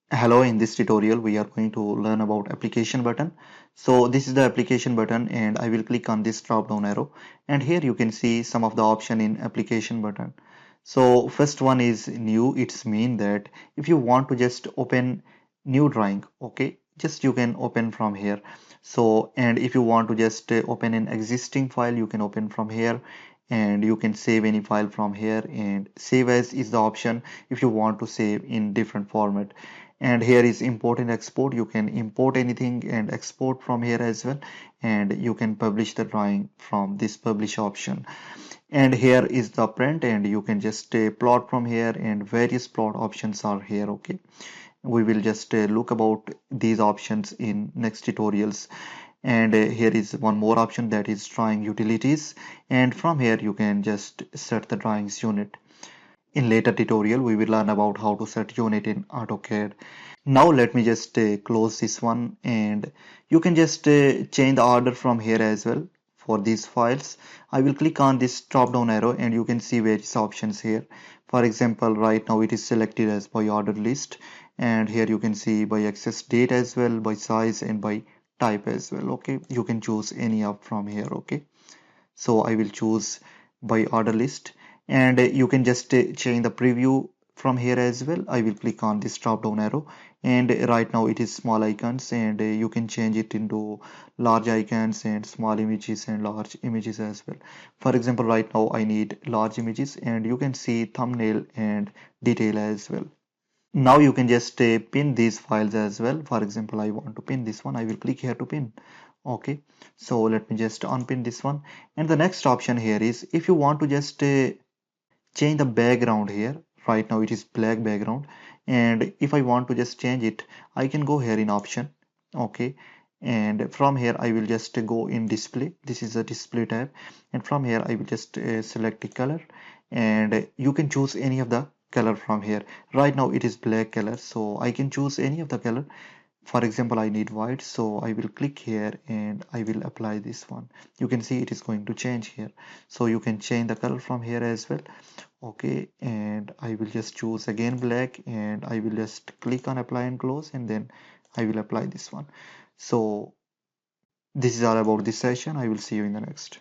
Hello, in this tutorial we are going to learn about application button. So this is the application button and I will click on this drop down arrow, and here you can see some of the option in application button. So first one is new. It's mean that if you want to just open new drawing, okay, just you can open from here. So and if you want to just open an existing file, you can open from here, and you can save any file from here, and save as is the option if you want to save in different format. And here is import and export. You can import anything and export from here as well, and you can publish the drawing from this publish option. And here is the print, and you can just plot from here, and various plot options are here. Okay, we will just look about these options in next tutorials. And here is one more option, that is drawing utilities, and from here you can just set the drawings unit. In later tutorial we will learn about how to set unit in AutoCAD. Now let me just close this one, and you can just change the order from here as well for these files. I will click on this drop down arrow and you can see various options here. For example, right now it is selected as by order list, and here you can see by access date as well, by size and by type as well. Okay, you can choose any up from here. Okay, so I will choose by order list, and you can just change the preview from here as well. I will click on this drop down arrow, and right now it is small icons, and you can change it into large icons and small images and large images as well. For example, right now I need large images, and you can see thumbnail and detail as well. Now you can just pin these files as well. For example, I want to pin this one. I will click here to pin. Okay, so let me just unpin this one. And the next option here is if you want to just change the background here. Right now it is black background, and if I want to just change it, I can go here in option. Okay, and from here I will just go in display. This is a display tab, and from here I will just select the color, and you can choose any of the color from here. Right now it is black color, so I can choose any of the color. For example, I need white, so I will click here and I will apply this one. You can see it is going to change here, so you can change the color from here as well. Okay, and I will just choose again black, and I will just click on apply and close, and then I will apply this one. So this is all about this session. I will see you in the next.